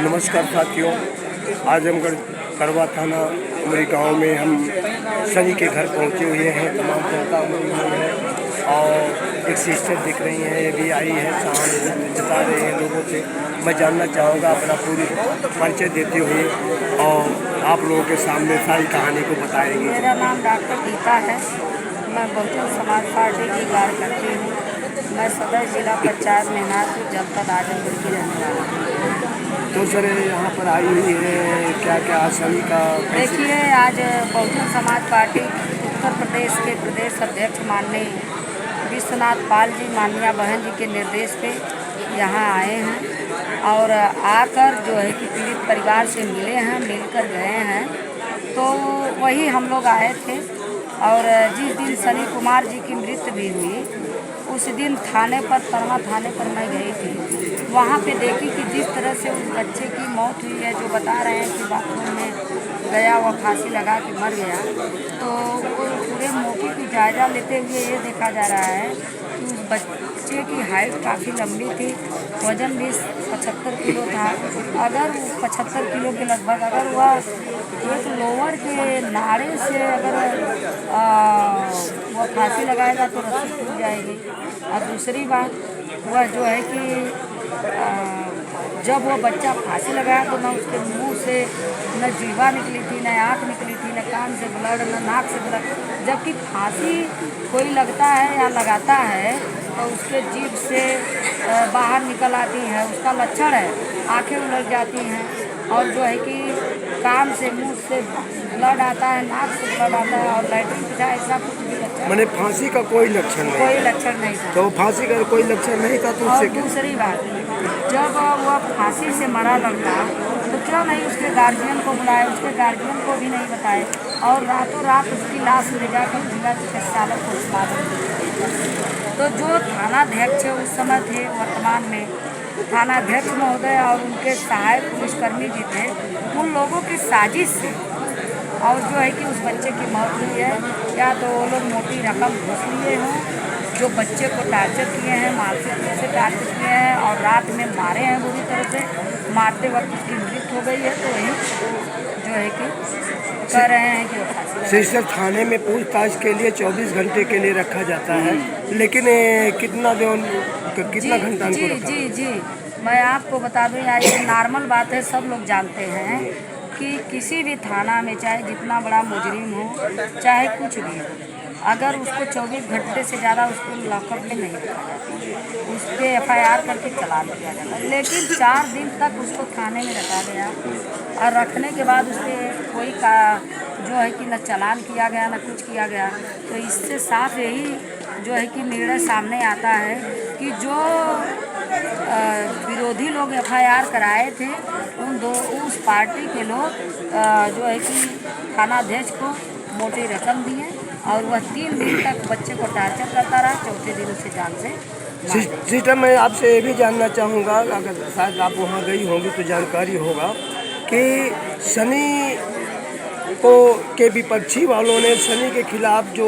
नमस्कार साथियों, आजमगढ़ करवा थाना उमरी गांव में हम सनी के घर पहुंचे हुए हैं। तमाम जनता उमरी हुई है और एक सिस्टर दिख रही हैं, ये भी आई है, सहानुभूति जता रहे हैं लोगों से। मैं जानना चाहूँगा अपना पूरी परिचय देते हुए और आप लोगों के सामने सारी कहानी को बताएंगे। मेरा नाम डॉक्टर गीता है। मैं बहुजन समाज पार्टी की कार्यकर्ती हूँ। मैं सदर जिला पंचायत मेहनारपुर जनपद आजमगढ़ की रहने वाला हूँ। तो सर यहाँ पर आई हुई है, क्या क्या सनी का? देखिए, आज बहुजन समाज पार्टी उत्तर प्रदेश के प्रदेश अध्यक्ष माननीय विश्वनाथ पाल जी माननीय बहन जी के निर्देश पे यहाँ आए हैं और आकर जो है कि पीड़ित परिवार से मिले हैं, मिलकर गए हैं। तो वही हम लोग आए थे और जिस दिन सनी कुमार जी की मृत्यु भी हुई उस दिन थाने पर तरमा थाने पर मैं गई थी। वहाँ पे देखी कि जिस तरह से उस बच्चे की मौत हुई है, जो बता रहे हैं कि बाथरूम में गया हुआ फांसी लगा के मर गया, तो पूरे मौके की जायजा लेते हुए ये देखा जा रहा है कि उस बच्चे की हाइट काफ़ी लंबी थी, वज़न भी 75 किलो था। अगर 75 किलो के लगभग अगर वह एक लोअर के नाड़े से अगर वह फांसी लगाएगा तो रस्सी टूट जाएगी। और दूसरी बात वह जो है कि जब वो बच्चा फांसी लगाया तो न उसके मुंह से न जीवा निकली थी, न आँख निकली थी, न कान से ब्लड, न नाक से ब्लड। जबकि फांसी कोई लगता है या लगाता है तो उसके जीभ से बाहर निकल आती है, उसका लक्षण है, आंखें उलट जाती हैं और जो है कि कान से मुंह से ब्लड आता है, नाक से ब्लड आता है और लैट्रिन पिछा ऐसा कुछ भी लक्षण। मैंने फांसी का कोई लक्षण नहीं, कोई लक्षण नहीं था। तो फांसी का कोई लक्षण नहीं था तो और दूसरी बात, जब वह फांसी से मरा लड़का तो क्यों नहीं उसके गार्जियन को बुलाए, उसके गार्जियन को भी नहीं बताए और रातों रात उसकी लाश ले जाकर जिला चिकित्सालय को तो जो थानाध्यक्ष उस समय थे, वर्तमान में थानाध्यक्ष महोदय और उनके सहायक पुलिसकर्मी भी थे, उन लोगों की साजिश से और जो है कि उस बच्चे की मौत हुई है, या तो वो लोग मोटी रकम घूस लिए हों, जो बच्चे को टार्चर किए हैं, मानसिक रूप से टार्चर किए हैं और रात में मारे हैं बुरी तरह से। मारते वक्त उसकी मृत्यु हो गई है, तो वही जो है कि कह रहे हैं कि वो फांसी। सिस्टर, थाने में पूछताछ के लिए 24 घंटे के लिए रखा जाता है, लेकिन कितना घंटा? जी, मैं आपको बता दूँ, ये नॉर्मल बात है, सब लोग जानते हैं कि किसी भी थाना में चाहे जितना बड़ा मुजरिम हो, चाहे कुछ भी हो, अगर उसको 24 घंटे से ज़्यादा उसको लॉकअप में नहीं रखा जाता, उस पर FIR करके चला दिया जाता है। लेकिन 4 दिन तक उसको थाने में रखा गया और रखने के बाद उसके कोई का जो है कि न चालान किया गया न कुछ किया गया। तो इससे साफ यही जो है कि निर्णय सामने आता है कि जो विरोधी लोग FIR कराए थे उस पार्टी के लोग जो है कि थानाध्यक्ष को मोटी रकम दिए और वह 3 दिन तक बच्चे को टार्चर करता रहा, चौथे दिन उसे जान से। सिस्टर, मैं आपसे ये भी जानना चाहूँगा, अगर शायद आप वहाँ गई होंगी तो जानकारी होगा कि सनी के विपक्षी वालों ने सनी के खिलाफ जो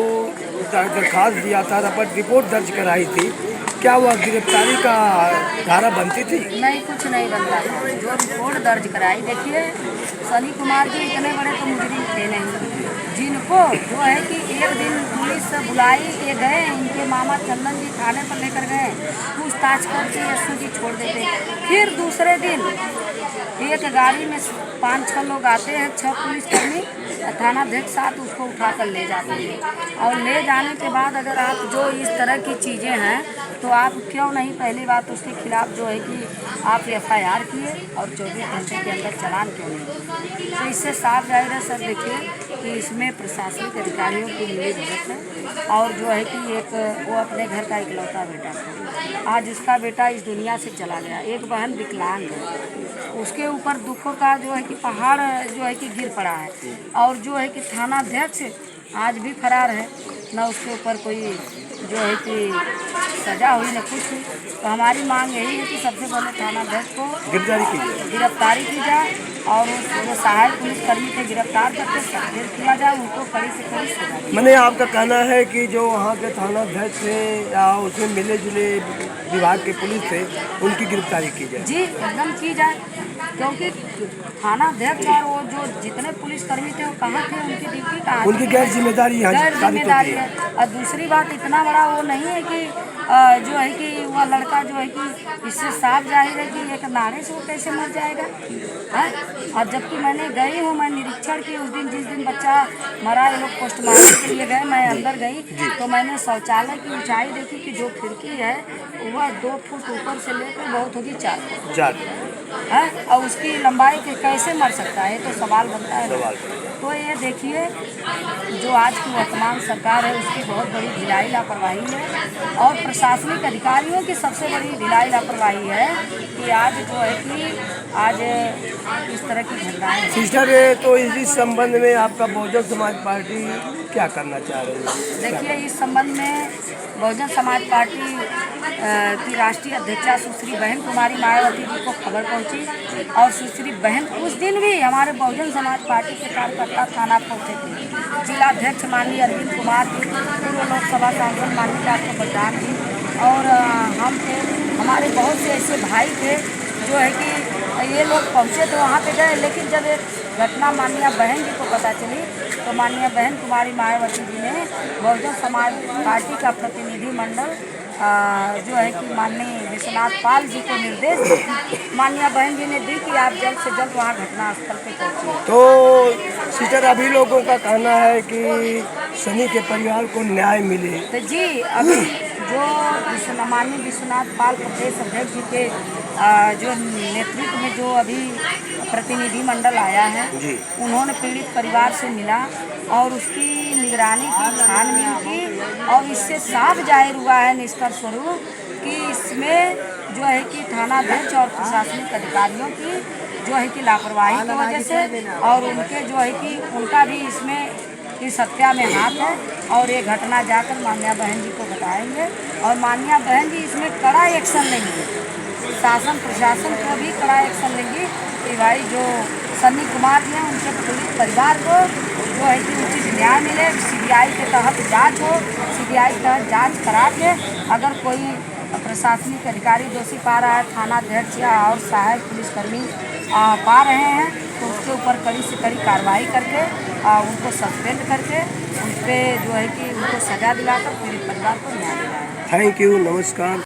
दरखास्त दिया था, रिपोर्ट दर्ज कराई थी, क्या वह गिरफ्तारी का धारा बनती थी? नहीं, कुछ नहीं बनता था। जो रिपोर्ट दर्ज कराई, देखिए सनी कुमार जी इतने बड़े तो मुजरिम थे नहीं, जिनको जो है कि एक दिन पुलिस बुलाई, ये गए, इनके मामा चंदन जी थाने पर लेकर गए, पूछताछ करके SO जी छोड़ देते। फिर दूसरे दिन एक गाड़ी में 5-6 लोग आते हैं, 6 पुलिसकर्मी, थानाध्यक्ष साथ उसको उठाकर ले जाते हैं और ले जाने के बाद अगर आप जो इस तरह की चीज़ें हैं तो आप क्यों नहीं पहली बात उसके खिलाफ जो है कि आप FIR किए और 24 घंटे के अंदर चालान क्यों नहीं? तो इससे साफ जाहिर है सर, देखिए कि इसमें प्रशासनिक अधिकारियों की मिलीभगत है और जो है कि एक वो अपने घर का इकलौता बेटा था, आज उसका बेटा इस दुनिया से चला गया। एक बहन विकलांग है, उसके ऊपर दुखों का जो है कि पहाड़ जो है कि गिर पड़ा है और जो है कि थानाध्यक्ष आज भी फरार है, न उसके ऊपर कोई जो है कि सजा हुई न कुछ हुई। तो हमारी मांग यही है कि सबसे पहले थानाध्यक्ष को गिरफ्तारी की जाए और जो सहायक पुलिसकर्मी को गिरफ्तार करके सख्त किया जाए, उनको कड़ी से कड़ी सजा। मैंने आपका कहना है कि जो वहाँ के थानाध्यक्ष थे या उसमें मिले जुले विभाग के पुलिस से उनकी गिरफ्तारी की जाए। जी एकदम की जाए, क्योंकि थाना अध्यक्ष और वो जो जितने पुलिसकर्मी थे वो कहाँ थे, उनकी ड्यूटी कहाँ थी? उनकी गैर जिम्मेदारी यहाँ गैर साबित जिम्मेदारी होती है। और दूसरी बात, इतना बड़ा वो नहीं है कि जो है कि वह लड़का जो है कि इससे साफ जाहिर है कि एक नारे से वो कैसे मर जाएगा है? और जबकि मैंने गई हूँ, मैं निरीक्षण की उस दिन जिस दिन बच्चा मरा, ये लोग पोस्टमार्टम के लिए गए, मैं अंदर गई तो मैंने शौचालय की ऊंचाई देखी कि जो खिड़की है वह 2 फुट ऊपर से लेकर बहुत होगी 4 फुट है, और उसकी लंबाई के कैसे मर सकता है, तो सवाल बनता है। तो ये देखिए, जो आज की वर्तमान सरकार है उसकी बहुत बड़ी ढिलाई लापरवाही है, और प्रशासनिक अधिकारियों की सबसे बड़ी ढिलाई लापरवाही है कि आज जो है कि आज इस तरह की घटनाएं। सिस्टर, तो इस संबंध में आपका बहुजन समाज पार्टी क्या करना चाह रही है? देखिए, इस संबंध में बहुजन समाज पार्टी की राष्ट्रीय अध्यक्षा सुश्री बहन कुमारी मायावती जी को खबर पहुंची, और सुश्री बहन उस दिन भी हमारे बहुजन समाज पार्टी के कार्यकर्ता थाना पहुंचे थे। जिलाध्यक्ष माननीय अरविंद कुमार जी, पूर्व लोकसभा सांसद माननीय डॉक्टर बलराम जी, और हम थे, हमारे बहुत से ऐसे भाई थे जो है कि ये लोग पहुँचे तो वहाँ पे गए, लेकिन जब एक घटना माननीय बहन जी को पता चली तो माननीय बहन कुमारी मायावती जी ने बहुजन समाज पार्टी का प्रतिनिधिमंडल जो है कि माननीय विश्वनाथ पाल जी को निर्देश माननीय बहन जी ने दी कि आप जल्द से जल्द वहाँ घटनास्थल पे पहुँचे। तो सिस्टर, अभी लोगों का कहना है कि सनी के परिवार को न्याय मिले। तो जी, अभी जो माननीय विश्वनाथ पाल प्रदेश अध्यक्ष जी के जो नेतृत्व में जो अभी प्रतिनिधिमंडल आया है, उन्होंने पीड़ित परिवार से मिला और उसकी निगरानी की, छानबीन की, और इससे साफ जाहिर हुआ है निष्कर्ष स्वरूप कि इसमें जो है कि थानाध्यक्ष और प्रशासनिक अधिकारियों की जो है कि लापरवाही की वजह से, और उनके जो है कि उनका भी इसमें इस हत्या में हाथ है, और ये घटना जाकर माननीय बहन जी को बताएंगे, और माननीय बहन जी इसमें कड़ा एक्शन लेंगे, शासन प्रशासन को भी कड़ा एक्शन लेंगी कि भाई जो सन्नी कुमार जी हैं उनके पीड़ित परिवार को जो है कि उचित न्याय मिले। सीबीआई के तहत जांच हो, सीबीआई के तहत जांच करा के अगर कोई प्रशासनिक अधिकारी दोषी पा रहा है, थाना अध्यक्ष या और सहायक पुलिसकर्मी पा रहे हैं, तो उसके ऊपर कड़ी से कड़ी कार्रवाई करके उनको सस्पेंड करके उन पर जो है कि उनको सजा दिलाकर पीड़ित परिवार को न्याय दिलाया। थैंक यू, नमस्कार।